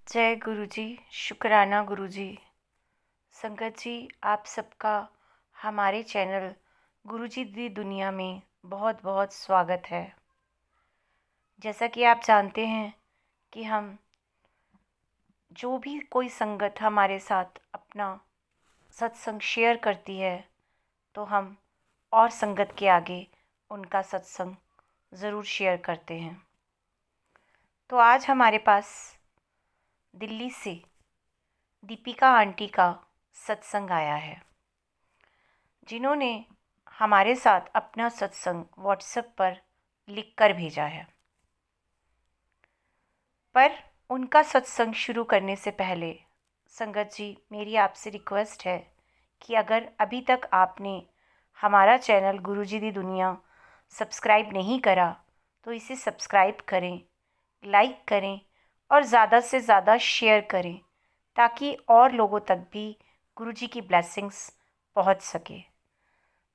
जय गुरु जी। शुक्राना गुरु जी। संगत जी, आप सबका हमारे चैनल गुरु जी दी दुनिया में बहुत बहुत स्वागत है। जैसा कि आप जानते हैं कि हम जो भी कोई संगत हमारे साथ अपना सत्संग शेयर करती है तो हम और संगत के आगे उनका सत्संग ज़रूर शेयर करते हैं। तो आज हमारे पास दिल्ली से दीपिका आंटी का सत्संग आया है, जिन्होंने हमारे साथ अपना सत्संग व्हाट्सएप पर लिख कर भेजा है। पर उनका सत्संग शुरू करने से पहले संगत जी, मेरी आपसे रिक्वेस्ट है कि अगर अभी तक आपने हमारा चैनल गुरु जी दी दुनिया सब्सक्राइब नहीं करा तो इसे सब्सक्राइब करें, लाइक करें और ज़्यादा से ज़्यादा शेयर करें ताकि और लोगों तक भी गुरु जी की ब्लेसिंग्स पहुंच सके।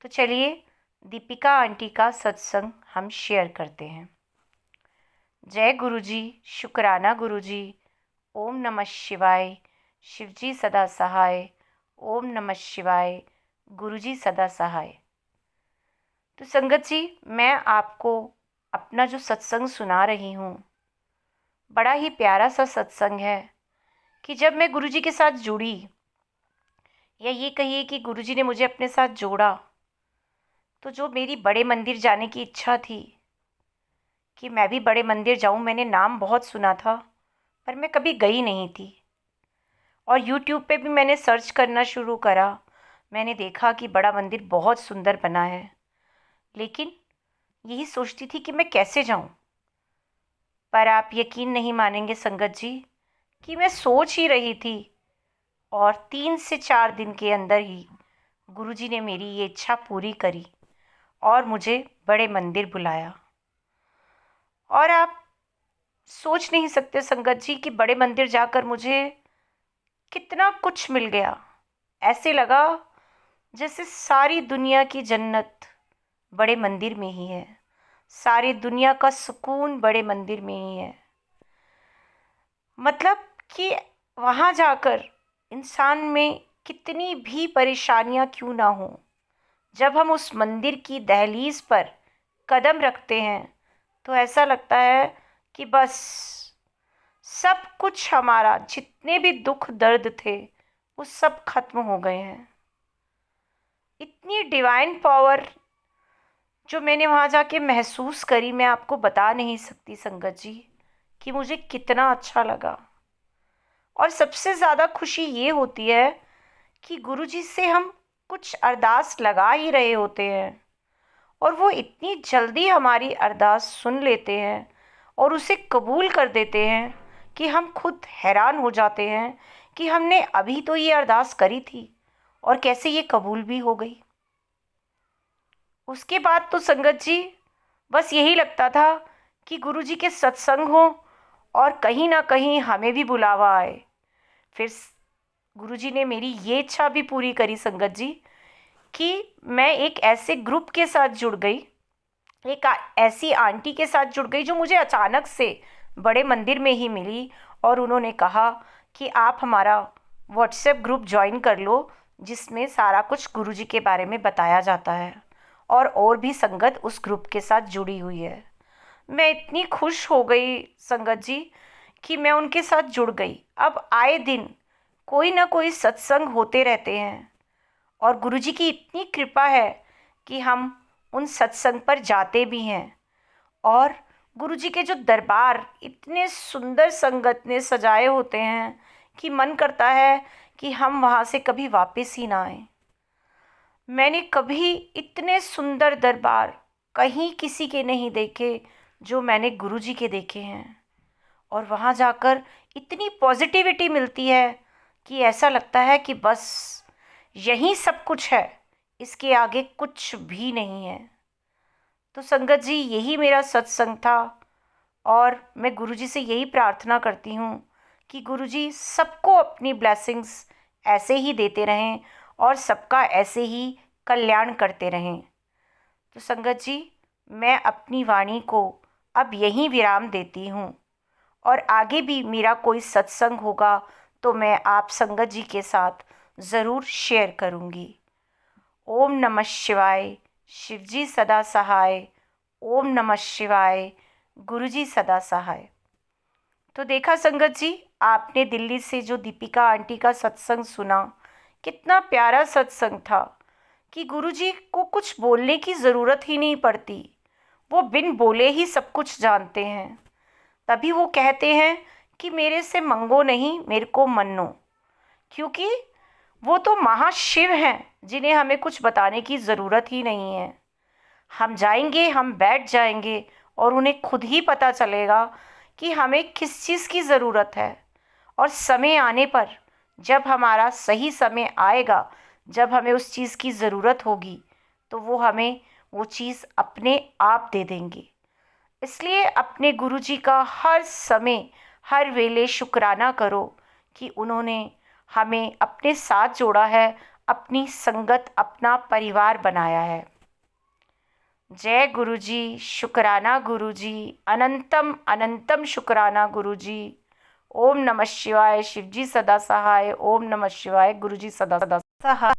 तो चलिए दीपिका आंटी का सत्संग हम शेयर करते हैं। जय गुरु जी। शुक्राना गुरु जी। ओम नमः शिवाय। शिवजी सदा सहाय। ओम नमः शिवाय। गुरु जी सदा सहाय। तो संगत जी, मैं आपको अपना जो सत्संग सुना रही हूँ, बड़ा ही प्यारा सा सत्संग है कि जब मैं गुरु जी के साथ जुड़ी, या ये कहिए कि गुरु जी ने मुझे अपने साथ जोड़ा, तो जो मेरी बड़े मंदिर जाने की इच्छा थी कि मैं भी बड़े मंदिर जाऊं, मैंने नाम बहुत सुना था पर मैं कभी गई नहीं थी। और यूट्यूब पे भी मैंने सर्च करना शुरू करा। मैंने देखा कि बड़ा मंदिर बहुत सुंदर बना है, लेकिन यही सोचती थी कि मैं कैसे जाऊं। पर आप यकीन नहीं मानेंगे संगत जी कि मैं सोच ही रही थी और 3 से 4 दिन के अंदर ही गुरुजी ने मेरी ये इच्छा पूरी करी और मुझे बड़े मंदिर बुलाया। और आप सोच नहीं सकते संगत जी कि बड़े मंदिर जाकर मुझे कितना कुछ मिल गया। ऐसे लगा जैसे सारी दुनिया की जन्नत बड़े मंदिर में ही है, सारी दुनिया का सुकून बड़े मंदिर में ही है। मतलब कि वहाँ जाकर इंसान में कितनी भी परेशानियाँ क्यों ना हो, जब हम उस मंदिर की दहलीज पर कदम रखते हैं तो ऐसा लगता है कि बस सब कुछ, हमारा जितने भी दुख दर्द थे वो सब खत्म हो गए हैं। इतनी डिवाइन पावर जो मैंने वहाँ जाके महसूस करी, मैं आपको बता नहीं सकती संगत जी कि मुझे कितना अच्छा लगा। और सबसे ज़्यादा खुशी ये होती है कि गुरुजी से हम कुछ अरदास लगा ही रहे होते हैं और वो इतनी जल्दी हमारी अरदास सुन लेते हैं और उसे कबूल कर देते हैं कि हम खुद हैरान हो जाते हैं कि हमने अभी तो ये अरदास करी थी और कैसे ये कबूल भी हो गई। उसके बाद तो संगत जी बस यही लगता था कि गुरुजी के सत्संग हो और कहीं ना कहीं हमें भी बुलावा आए। फिर गुरुजी ने मेरी ये इच्छा भी पूरी करी संगत जी कि मैं एक ऐसे ग्रुप के साथ जुड़ गई, एक ऐसी आंटी के साथ जुड़ गई जो मुझे अचानक से बड़े मंदिर में ही मिली। और उन्होंने कहा कि आप हमारा व्हाट्सएप ग्रुप ज्वाइन कर लो, जिसमें सारा कुछ गुरुजी के बारे में बताया जाता है और भी संगत उस ग्रुप के साथ जुड़ी हुई है। मैं इतनी खुश हो गई संगत जी कि मैं उनके साथ जुड़ गई। अब आए दिन कोई ना कोई सत्संग होते रहते हैं और गुरुजी की इतनी कृपा है कि हम उन सत्संग पर जाते भी हैं। और गुरुजी के जो दरबार इतने सुंदर संगत ने सजाए होते हैं कि मन करता है कि हम वहाँ से कभी वापस ही ना आए। मैंने कभी इतने सुंदर दरबार कहीं किसी के नहीं देखे जो मैंने गुरुजी के देखे हैं। और वहाँ जाकर इतनी पॉजिटिविटी मिलती है कि ऐसा लगता है कि बस यही सब कुछ है, इसके आगे कुछ भी नहीं है। तो संगत जी, यही मेरा सत्संग था और मैं गुरुजी से यही प्रार्थना करती हूँ कि गुरुजी सबको अपनी ब्लेसिंग्स ऐसे ही देते रहें और सबका ऐसे ही कल्याण करते रहें। तो संगत जी, मैं अपनी वाणी को अब यहीं विराम देती हूँ और आगे भी मेरा कोई सत्संग होगा तो मैं आप संगत जी के साथ ज़रूर शेयर करूँगी। ओम नमः शिवाय। शिवजी सदा सहाय। ओम नमः शिवाय। गुरुजी सदा सहाय। तो देखा संगत जी, आपने दिल्ली से जो दीपिका आंटी का सत्संग सुना, कितना प्यारा सत्संग था कि गुरुजी को कुछ बोलने की ज़रूरत ही नहीं पड़ती, वो बिन बोले ही सब कुछ जानते हैं। तभी वो कहते हैं कि मेरे से मंगो नहीं, मेरे को मन्नो, क्योंकि वो तो महाशिव हैं जिन्हें हमें कुछ बताने की ज़रूरत ही नहीं है। हम जाएंगे, हम बैठ जाएंगे और उन्हें खुद ही पता चलेगा कि हमें किस चीज़ की ज़रूरत है। और समय आने पर, जब हमारा सही समय आएगा, जब हमें उस चीज़ की ज़रूरत होगी, तो वो हमें वो चीज़ अपने आप दे देंगे। इसलिए अपने गुरुजी का हर समय, हर वेले शुक्राना करो कि उन्होंने हमें अपने साथ जोड़ा है, अपनी संगत, अपना परिवार बनाया है। जय गुरुजी, शुक्राना गुरुजी, अनंतम अनंतम शुक्राना गुरुजी। ओम नमः शिवाय। शिवजी सदा सहाय। ओम नमः शिवाय। गुरुजी सदा सदा सहाय।